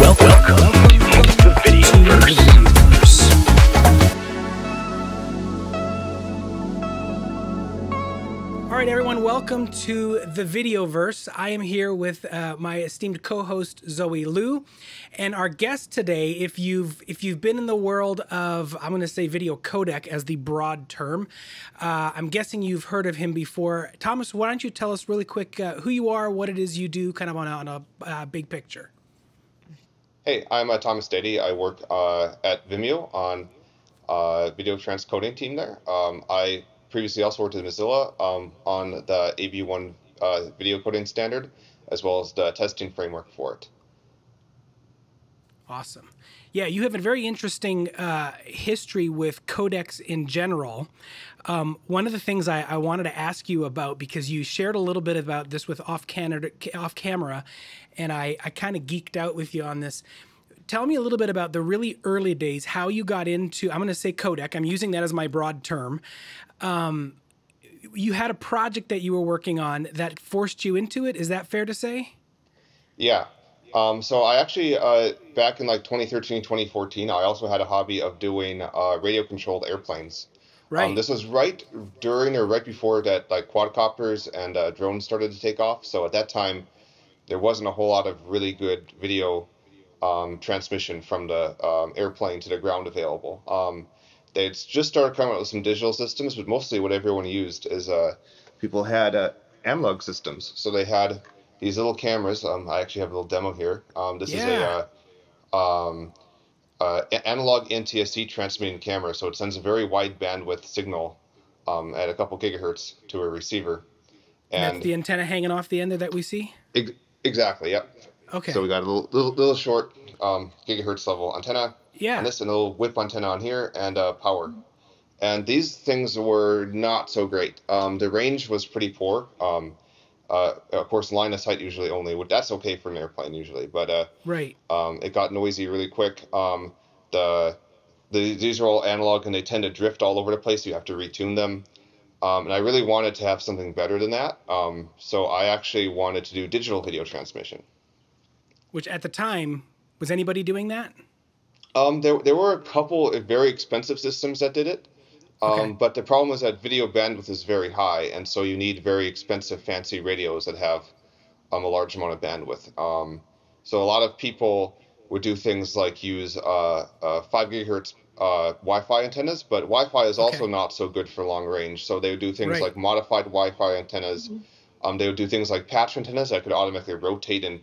Welcome to the Videoverse. All right, everyone, welcome to the Videoverse. I am here with my esteemed co-host Zoe Liu, and our guest today. If you've been in the world of, I'm going to say video codec as the broad term, I'm guessing you've heard of him before. Thomas, why don't you tell us really quick who you are, what it is you do, kind of on a big picture. Hey, I'm Thomas Daede. I work at Vimeo on video transcoding team there. I previously also worked at Mozilla on the AV1 video coding standard, as well as the testing framework for it. Awesome. Yeah, you have a very interesting history with codecs in general. One of the things I wanted to ask you about, because you shared a little bit about this with off camera, and I kind of geeked out with you on this. Tell me a little bit about the really early days, how you got into, I'm going to say codec. I'm using that as my broad term. You had a project that you were working on that forced you into it. Is that fair to say? Yeah. So I actually, back in like 2013, 2014, I also had a hobby of doing radio-controlled airplanes. Right. This was right during or right before that, like quadcopters and drones started to take off. So at that time, there wasn't a whole lot of really good video transmission from the airplane to the ground available. They'd just started coming out with some digital systems, but mostly what everyone used is people had analog systems. So they had these little cameras. I actually have a little demo here. This is a analog NTSC transmitting camera, so it sends a very wide bandwidth signal at a couple gigahertz to a receiver. And that's the antenna hanging off the end there that we see? Exactly, yep. Okay. So we got a little short gigahertz level antenna on this, and a little whip antenna on here, and power. And these things were not so great. The range was pretty poor. Of course, line of sight usually only. That's okay for an airplane usually, but right. It got noisy really quick. These are all analog, and they tend to drift all over the place. So you have to retune them. And I really wanted to have something better than that. So I actually wanted to do digital video transmission. Which at the time, was anybody doing that? There were a couple of very expensive systems that did it. But the problem is that video bandwidth is very high, and so you need very expensive, fancy radios that have a large amount of bandwidth. So a lot of people would do things like use 5 gigahertz Wi-Fi antennas, but Wi-Fi is also not so good for long range. So they would do things like modified Wi-Fi antennas. They would do things like patch antennas that could automatically rotate and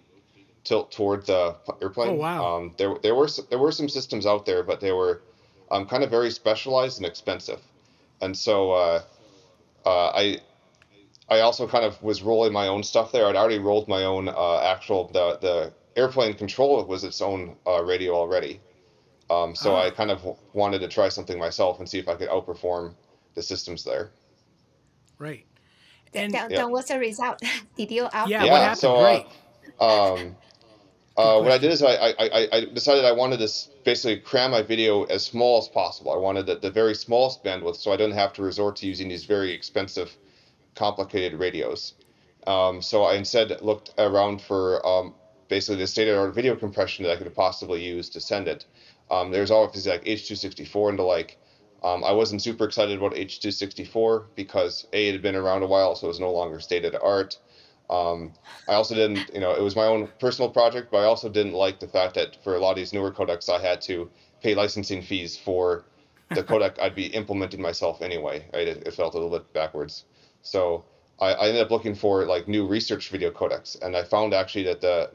tilt toward the airplane. Oh, wow. There were some systems out there, but they were kind of very specialized and expensive. And so I also kind of was rolling my own stuff there. I'd already rolled my own the airplane control was its own radio already. So I kind of wanted to try something myself and see if I could outperform the systems there. Right. And then what's the result? Did you outperform? Yeah, what happened? So, what I did is I decided I wanted to basically cram my video as small as possible. I wanted the very smallest bandwidth, so I didn't have to resort to using these very expensive, complicated radios. So I instead looked around for basically the state-of-the-art video compression that I could possibly use to send it. There's obviously like H.264 and the like. I wasn't super excited about H.264 because A, it had been around a while, so it was no longer state-of-the-art. I also didn't, it was my own personal project, but I also didn't like the fact that for a lot of these newer codecs, I had to pay licensing fees for the codec I'd be implementing myself anyway. Right? It felt a little bit backwards. So I ended up looking for like new research video codecs, and I found actually that the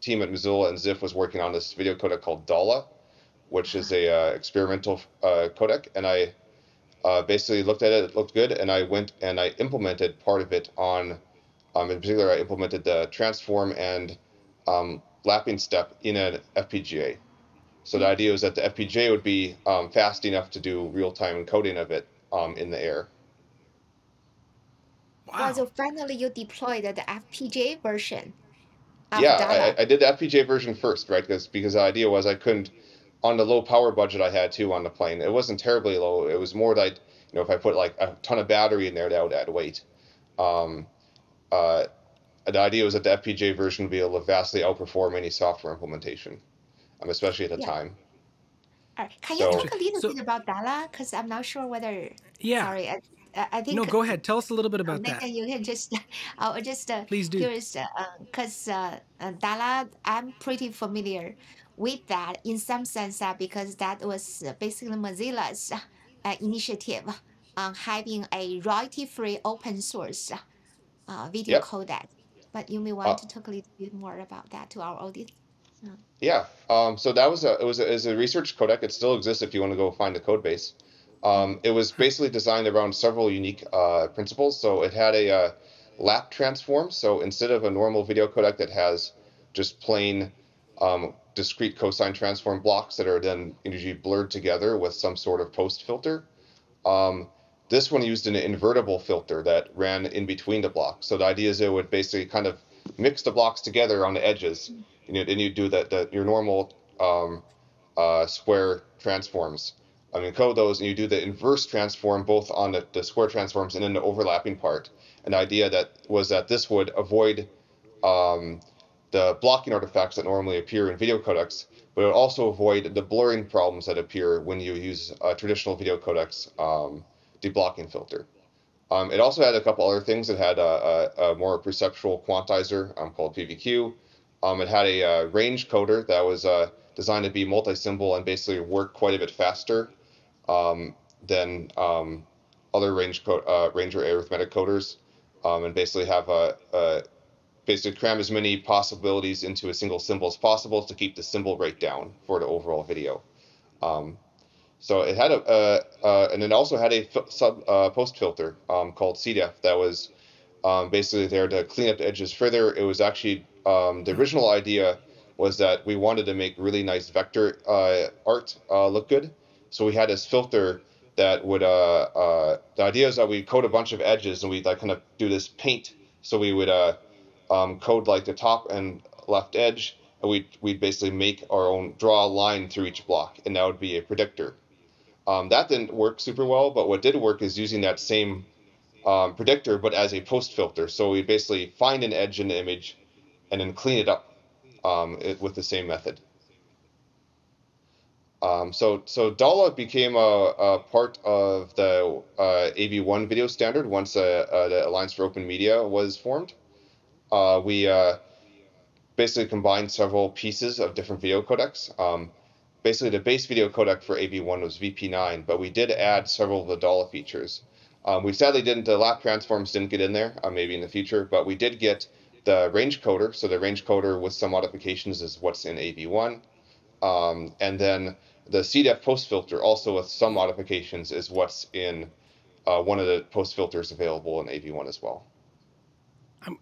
team at Mozilla and Ziff was working on this video codec called DALA, which is a experimental codec, and I basically looked at it. It looked good, and I went and I implemented part of it on. In particular, I implemented the transform and lapping step in an FPGA. So the idea was that the FPGA would be fast enough to do real-time encoding of it in the air. Wow. So finally you deployed the FPGA version of DALA. I did the FPGA version first, right? Because the idea was I couldn't, on the low power budget I had too on the plane, it wasn't terribly low. It was more like, if I put like a ton of battery in there, that would add weight. The idea was that the FPGA version would be able to vastly outperform any software implementation. especially at the Yeah. time. All right. Can you So talk a little So bit about Dala? Because I'm not sure whether. yeah, Sorry, I no, think go ahead. Tell us a little bit about that. Nathan, you can just. I was just Please do. curious because Dala, I'm pretty familiar with that in some sense that because that was basically Mozilla's initiative on having a royalty-free open source video yep. codec. But you may Uh, want to talk a little bit more about that to our audience. Yeah. So that was it was a research codec. It still exists if you want to go find the code base. It was basically designed around several unique principles. So it had a lap transform. So instead of a normal video codec that has just plain discrete cosine transform blocks that are then usually blurred together with some sort of post filter, um, this one used an invertible filter that ran in between the blocks. So the idea is it would basically kind of mix the blocks together on the edges. And you do your normal square transforms. Encode those, and you do the inverse transform both on the square transforms and then the overlapping part. And the idea that this would avoid um, the blocking artifacts that normally appear in video codecs, but it would also avoid the blurring problems that appear when you use traditional video codecs deblocking filter. It also had a couple other things. It had a more perceptual quantizer called PVQ. It had a range coder that was designed to be multi-symbol and basically work quite a bit faster than other range or arithmetic coders, and basically have basically cram as many possibilities into a single symbol as possible to keep the symbol rate down for the overall video. So it had and it also had a post filter called CDEF that was basically there to clean up the edges further. It was actually the original idea was that we wanted to make really nice vector art look good. So we had this filter that would the idea is that we code a bunch of edges and we like kind of do this paint. So we would code like the top and left edge, and we'd basically make our own draw a line through each block, and that would be a predictor. That didn't work super well, but what did work is using that same predictor, but as a post filter. So we basically find an edge in the image and then clean it up with the same method. So Dala became a part of the AV1 video standard once the Alliance for Open Media was formed. We basically combined several pieces of different video codecs. Basically, the base video codec for AV1 was VP9, but we did add several of the Dala features. We sadly didn't, the lap transforms didn't get in there, maybe in the future, but we did get the range coder. So the range coder with some modifications is what's in AV1. And then the CDEF post filter, also with some modifications, is what's in one of the post filters available in AV1 as well.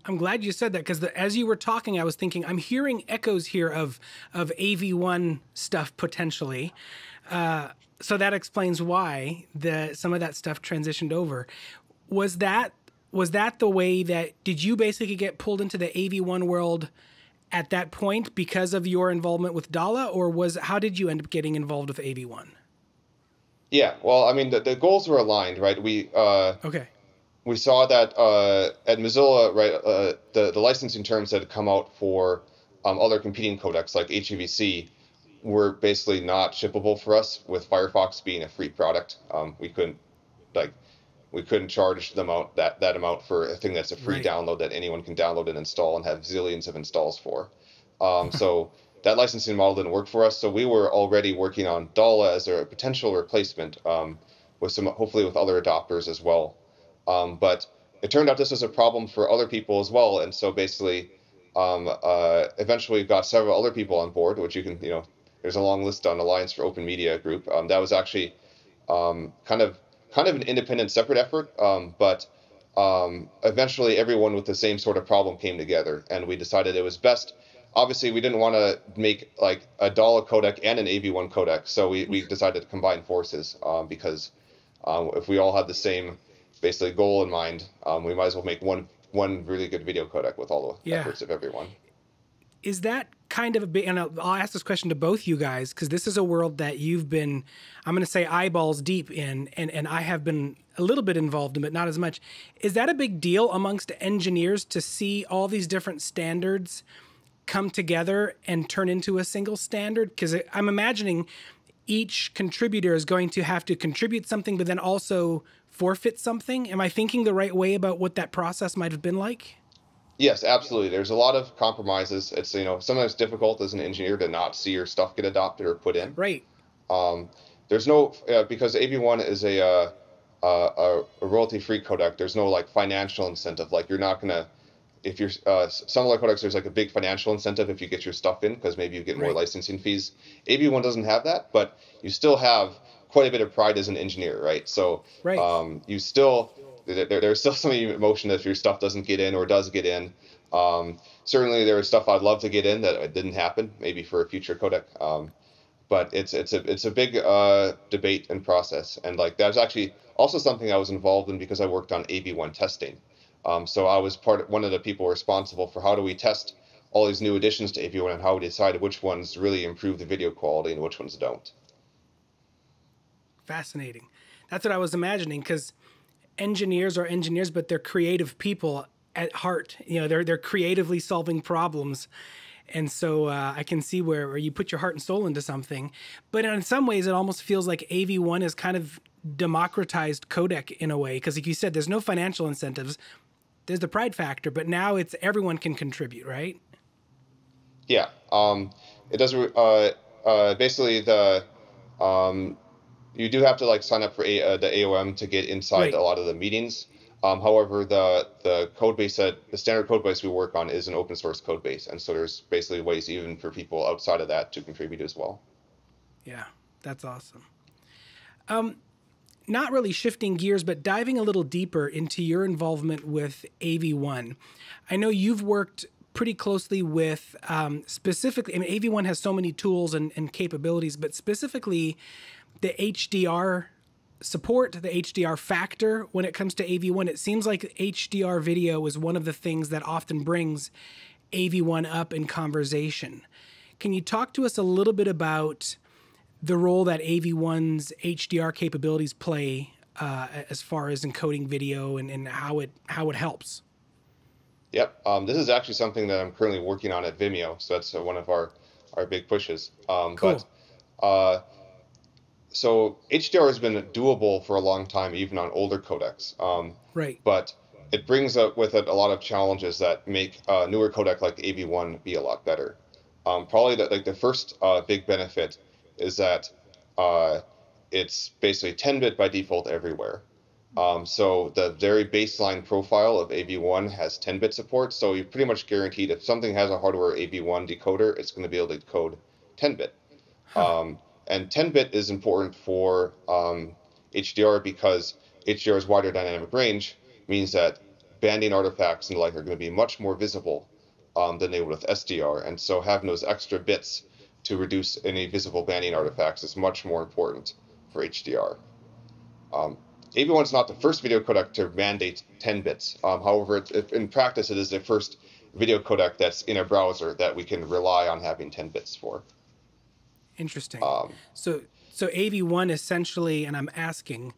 I'm glad you said that because as you were talking, I was thinking I'm hearing echoes here of AV1 stuff potentially. So that explains why some of that stuff transitioned over. Was that the way that did you basically get pulled into the AV1 world at that point because of your involvement with Dala, or how did you end up getting involved with AV1? Yeah, well, I mean the goals were aligned, right? Okay. We saw that at Mozilla, right, the licensing terms that had come out for other competing codecs like HEVC were basically not shippable for us, with Firefox being a free product. We couldn't charge the amount that amount for a thing that's a free download that anyone can download and install and have zillions of installs for. So that licensing model didn't work for us. So we were already working on Dala as a potential replacement hopefully with other adopters as well. But it turned out this was a problem for other people as well. And so basically, eventually got several other people on board, which you can, there's a long list on Alliance for Open Media group. That was actually kind of an independent, separate effort. But eventually everyone with the same sort of problem came together, and we decided it was best. Obviously, we didn't want to make like a Dala codec and an AV1 codec. So we decided to combine forces because if we all had the same basically goal in mind, we might as well make one really good video codec with all the efforts of everyone. Is that kind of a big, and I'll ask this question to both you guys, because this is a world that you've been, I'm going to say eyeballs deep in, and I have been a little bit involved in, but not as much. Is that a big deal amongst engineers to see all these different standards come together and turn into a single standard? Because I'm imagining each contributor is going to have to contribute something, but then also forfeit something. Am I thinking the right way about what that process might have been like? Yes, absolutely. There's a lot of compromises. It's, sometimes difficult as an engineer to not see your stuff get adopted or put in. Right. Um, there's no because AV1 is a royalty-free codec. There's no like financial incentive. Like you're not gonna if you're some other codecs, there's like a big financial incentive if you get your stuff in because maybe you get more Right. licensing fees. AV1 doesn't have that, but you still have quite a bit of pride as an engineer, right? So Right. you still there's still some emotion if your stuff doesn't get in or does get in. Certainly there is stuff I'd love to get in that didn't happen, maybe for a future codec. But it's a big debate and process, and like that's actually also something I was involved in because I worked on AV1 testing. So I was one of the people responsible for how do we test all these new additions to AV1 and how we decide which ones really improve the video quality and which ones don't. Fascinating. That's what I was imagining, because engineers are engineers, but they're creative people at heart. They're creatively solving problems. And so I can see where you put your heart and soul into something. But in some ways, it almost feels like AV1 is kind of democratized codec in a way, because like you said, there's no financial incentives. There's the pride factor, but now it's everyone can contribute, right? Yeah. It does basically you do have to like sign up for the AOM to get inside Right. a lot of the meetings. However, the code base the standard code base we work on is an open source code base, and so there's basically ways even for people outside of that to contribute as well. Yeah, that's awesome. Not really shifting gears, but diving a little deeper into your involvement with AV1. I know you've worked pretty closely with specifically, I mean, AV1 has so many tools and capabilities, but specifically the HDR support, the HDR factor when it comes to AV1. It seems like HDR video is one of the things that often brings AV1 up in conversation. Can you talk to us a little bit about the role that AV1's HDR capabilities play as far as encoding video and how it helps? Yep. This is actually something that I'm currently working on at Vimeo, so that's one of our big pushes. Cool. But so HDR has been doable for a long time, even on older codecs. Right. But it brings up with it a lot of challenges that make a newer codec like AV1 be a lot better. Probably the first big benefit is that it's basically 10-bit by default everywhere. So the very baseline profile of AV1 has 10-bit support, so you're pretty much guaranteed if something has a hardware AV1 decoder, it's going to be able to decode 10-bit. And 10-bit is important for HDR because HDR's wider dynamic range means that banding artifacts and the like are going to be much more visible than they would with SDR, and so having those extra bits to reduce any visible banding artifacts is much more important for HDR. AV1 is not the first video codec to mandate 10 bits. However, in practice, it is the first video codec that's in a browser that we can rely on having 10 bits for. Interesting. So AV1 essentially, and I'm asking,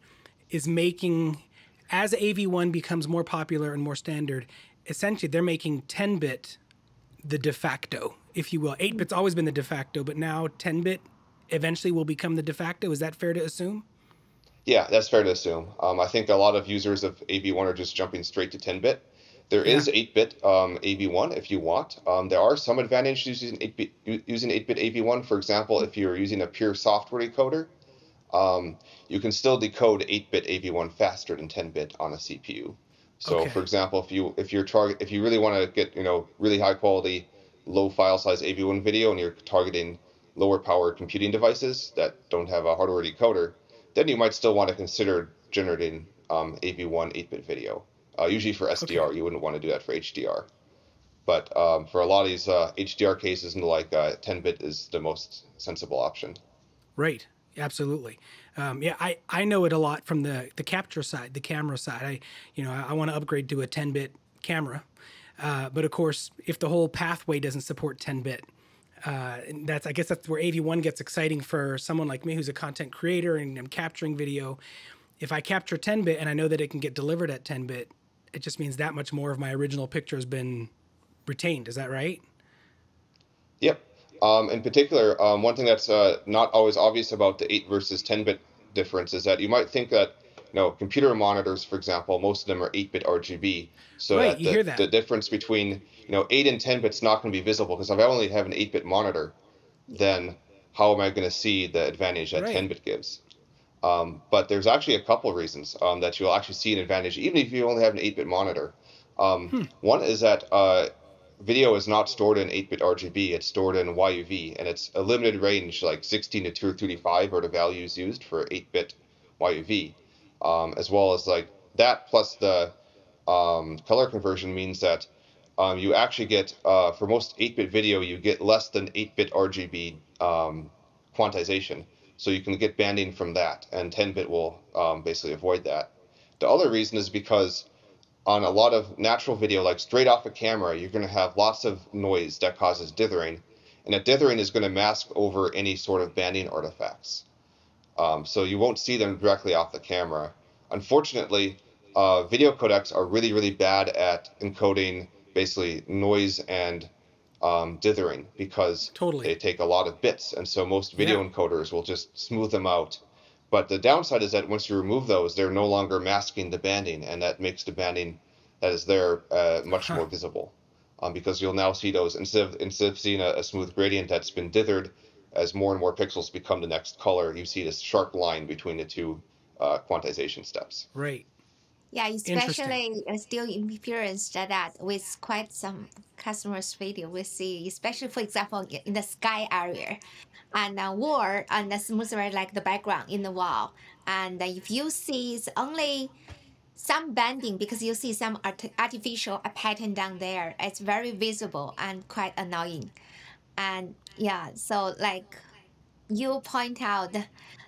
is making, as AV1 becomes more popular and more standard, essentially they're making 10-bit the de facto, if you will. 8-bit's always been the de facto, but now 10-bit eventually will become the de facto. Is that fair to assume? Yeah, that's fair to assume. I think a lot of users of AV1 are just jumping straight to 10-bit. There is 8-bit AV1 if you want. There are some advantages using 8-bit AV1. For example, if you're using a pure software decoder, you can still decode 8-bit AV1 faster than 10-bit on a CPU. So, Okay. for example, if you really want to get really high quality, low file size AV1 video, and you're targeting lower power computing devices that don't have a hardware decoder, then you might still want to consider generating AV1 8-bit video. Usually for SDR, you wouldn't want to do that for HDR. But for a lot of these HDR cases and the like, 10-bit is the most sensible option. Right. Absolutely. Yeah, I know it a lot from the capture side, the camera side. I want to upgrade to a 10-bit camera. But of course, if the whole pathway doesn't support 10-bit, I guess that's where AV1 gets exciting for someone like me who's a content creator and I'm capturing video. If I capture 10-bit and I know that it can get delivered at 10-bit, it just means that much more of my original picture has been retained. Is that right? Yep. In particular, one thing that's not always obvious about the 8 versus 10-bit difference is that you might think that, computer monitors, for example, most of them are 8-bit RGB, so Right, that you hear the that. difference between, 8 and 10 bits not going to be visible, because if I only have an 8-bit monitor, then how am I going to see the advantage that Right. 10-bit gives? But there's actually a couple of reasons that you'll actually see an advantage, even if you only have an 8-bit monitor. One is that video is not stored in 8-bit RGB, it's stored in YUV, and it's a limited range, like 16 to 235 are the values used for 8-bit YUV, as well as like that plus the color conversion means that you actually get, for most 8-bit video, you get less than 8-bit RGB quantization. So you can get banding from that, and 10-bit will basically avoid that. The other reason is because on a lot of natural video, like straight off a camera, you're going to have lots of noise that causes dithering, and that dithering is going to mask over any sort of banding artifacts. So you won't see them directly off the camera. Unfortunately, video codecs are really, really bad at encoding basically noise and dithering because Totally. they take a lot of bits, and so most Yeah. video encoders will just smooth them out. But the downside is that once you remove those, they're no longer masking the banding, and that makes the banding that is there much Huh. more visible. Because you'll now see those instead of seeing a smooth gradient that's been dithered, as more and more pixels become the next color, you see this sharp line between the two quantization steps. Right. Yeah, Interesting. especially still experienced that with quite some customers' video we see, especially for example in the sky area, and or on the smoother like the background in the wall. And if you see it's only some banding because you see some artificial pattern down there, it's very visible and quite annoying. And yeah, so like you point out,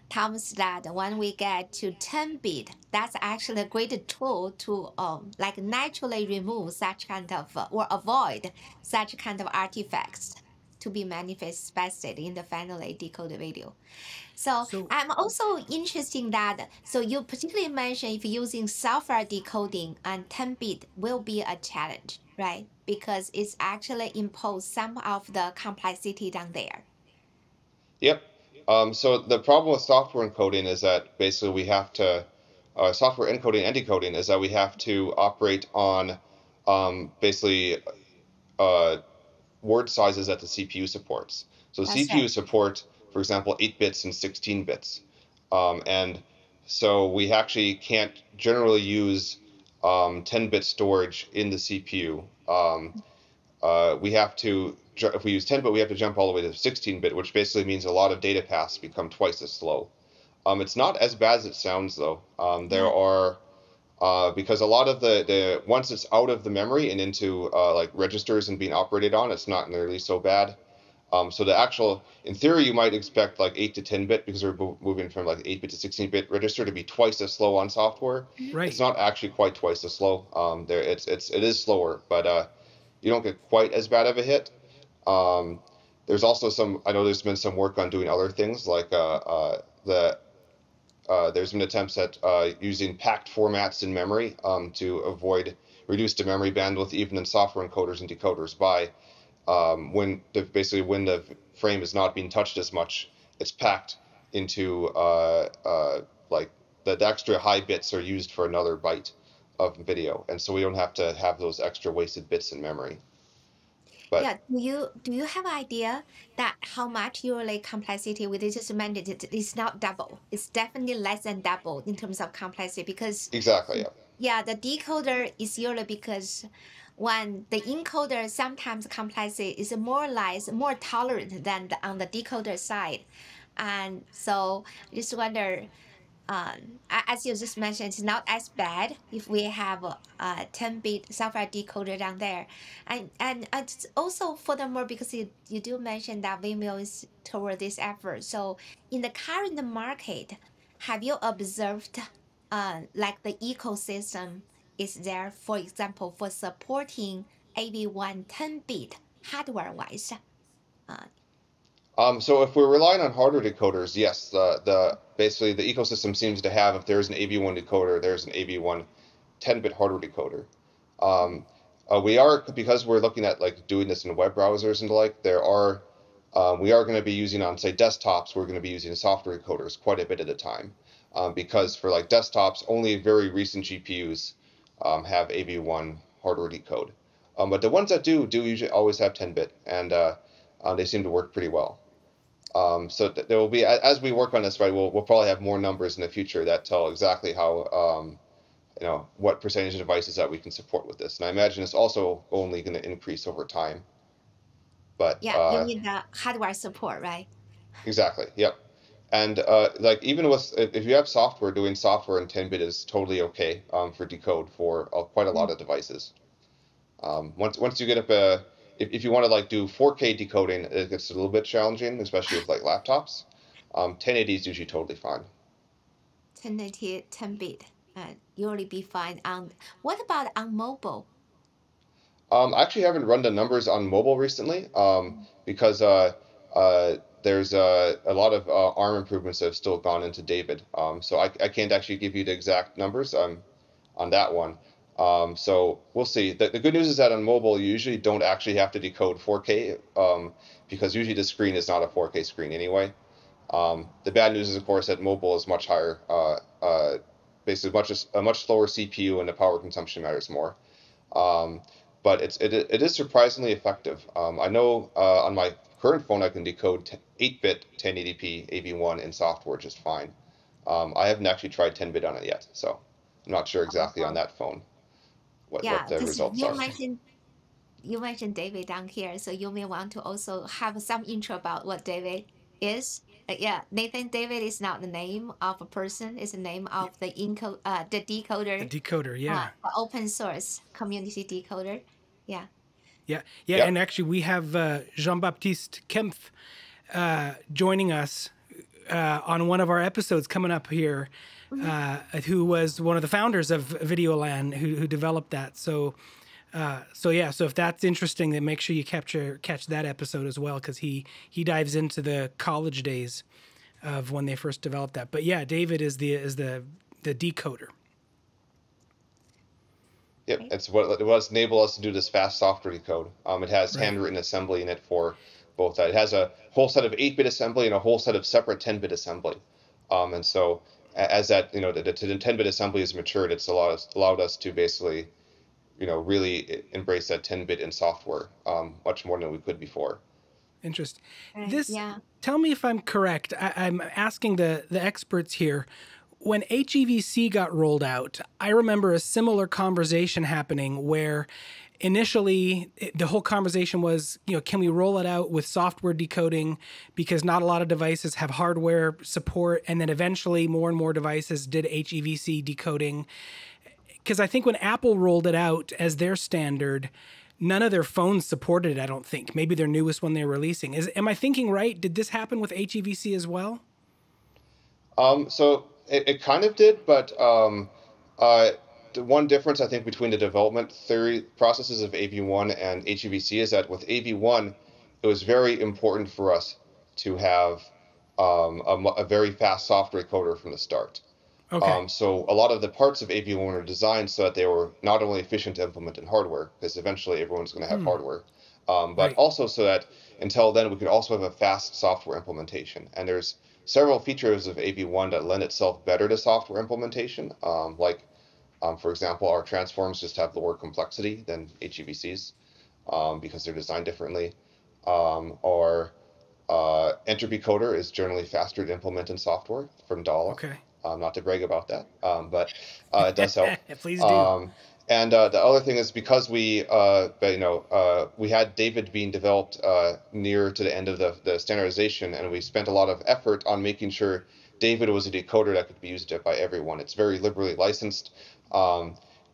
Thomas, that when we get to 10-bit, that's actually a great tool to like naturally remove such kind of or avoid such kind of artifacts to be manifested in the finally decoded video. So So I'm also interested in that. So you particularly mentioned if using software decoding and 10-bit will be a challenge, right? Because it's actually impose some of the complexity down there. Yep. So the problem with software encoding is that basically we have to, software encoding and decoding is that we have to operate on basically uh, word sizes that the CPU supports. So That's right. CPU support, for example, 8 bits and 16 bits. And so we actually can't generally use 10-bit storage in the CPU. We have to, if we use 10-bit, we have to jump all the way to 16-bit, which basically means a lot of data paths become twice as slow. It's not as bad as it sounds, though. There Yeah. are because a lot of the once it's out of the memory and into like registers and being operated on, it's not nearly so bad. So the actual, in theory, you might expect like 8 to 10-bit because we're moving from like 8-bit to 16-bit register to be twice as slow on software. It's right. not actually quite twice as slow. It is slower, but you don't get quite as bad of a hit. Um, there's also some. I know there's been some work on doing other things like there's been attempts at using packed formats in memory to avoid reduce the memory bandwidth even in software encoders and decoders by basically when the frame is not being touched as much, it's packed into like the extra high bits are used for another byte of video, and so we don't have to have those extra wasted bits in memory. But Yeah. Do you have idea that how much your like complexity with this mandate is not double? It's definitely less than double in terms of complexity because exactly, yeah. yeah, the decoder is usually because when the encoder sometimes complexity is more or less more tolerant than on the decoder side. And so I just wonder, as you just mentioned, it's not as bad if we have a 10-bit software decoder down there. And it's also furthermore, because you do mention that Vimeo is toward this effort. So in the current market, have you observed like the ecosystem is there, for example, for supporting AV1 10-bit hardware-wise? Uh, So if we're relying on hardware decoders, yes, the basically the ecosystem seems to have if there's an AV1 decoder, there's an AV1 10-bit hardware decoder. Um, We are, because we're looking at like doing this in web browsers and the like, we are going to be using on, say, desktops, we're going to be using software decoders quite a bit at a time. Because for like desktops, only very recent GPUs have AV1 hardware decode. But the ones that do usually always have 10-bit, and they seem to work pretty well. So there will be, as we work on this, right, we'll probably have more numbers in the future that tell exactly how, what percentage of devices that we can support with this. And I imagine it's also only going to increase over time. But Yeah, you mean the hardware support, right? exactly, yep. And like even with, if you have software, doing software in 10-bit is totally okay for decode for quite a lot of devices. Once you get up if you want to like do 4K decoding, it gets a little bit challenging, especially with like laptops. 1080 is usually totally fine. 1080, 10-bit, usually be fine on. What about on mobile? I actually haven't run the numbers on mobile recently because there's a lot of ARM improvements that have still gone into David. So I can't actually give you the exact numbers on that one. So we'll see. The good news is that on mobile, you usually don't actually have to decode 4K because usually the screen is not a 4K screen anyway. The bad news is, of course, that mobile is much higher, basically a much slower CPU and the power consumption matters more. Um, but it is surprisingly effective. I know on my current phone I can decode 8-bit 1080p AV1 in software just fine. I haven't actually tried 10-bit on it yet, so I'm not sure exactly on Also, that phone what yeah, the because results are. you mentioned David down here, so you may want to also have some intro about what David is. Yeah, Nathan, David is not the name of a person; it's the name of the The decoder, decoder, yeah. the open source community decoder. Yeah. Yeah, yeah, Yep. and actually we have Jean-Baptiste Kempf joining us on one of our episodes coming up here, Mhm. who was one of the founders of Videolan, who developed that. So, so if that's interesting, then make sure you catch that episode as well, because he dives into the college days of when they first developed that. But yeah, David is the decoder. Yep, Right. it's what's enabled us to do this fast software decode. It has Right. handwritten assembly in it for both. It has a whole set of 8-bit assembly and a whole set of separate 10-bit assembly. And so as that, the 10-bit assembly has matured, it's allowed us to basically, really embrace that 10-bit in software much more than we could before. Interesting. Right. This, Yeah. tell me if I'm correct. I'm asking the experts here. When HEVC got rolled out, I remember a similar conversation happening where initially the whole conversation was, can we roll it out with software decoding, because not a lot of devices have hardware support, and then eventually more and more devices did HEVC decoding. Because I think when Apple rolled it out as their standard, none of their phones supported it, I don't think. Maybe their newest one they're releasing. Am I thinking right? Did this happen with HEVC as well? So it kind of did, but the one difference I think between the development theory processes of AV1 and HEVC is that with AV1, it was very important for us to have a very fast software decoder from the start. Okay. So a lot of the parts of AV1 were designed so that they were not only efficient to implement in hardware, because eventually everyone's going to have hardware, but Right. also so that until then we could also have a fast software implementation. And there's several features of AV1 that lend itself better to software implementation. For example, our transforms just have lower complexity than HEVCs because they're designed differently. Or entropy coder is generally faster to implement in software from DALA. Okay. Not to brag about that, but it does help. Please do. And the other thing is because we had David being developed near to the end of the standardization, and we spent a lot of effort on making sure David was a decoder that could be used by everyone. It's very liberally licensed.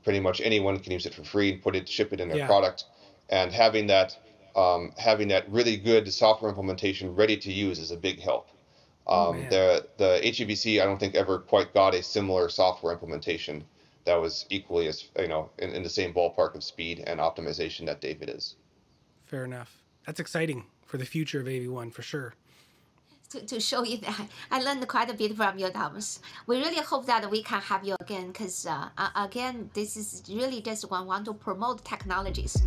Pretty much anyone can use it for free and ship it in their Yeah. product. And having that really good software implementation ready to use is a big help. Man. The HEVC I don't think ever quite got a similar software implementation that was equally as in the same ballpark of speed and optimization that David is. Fair enough. That's exciting for the future of AV1 for sure. to show you that I learned quite a bit from you, Thomas. We really hope that we can have you again, because again, this is really just want to promote technologies.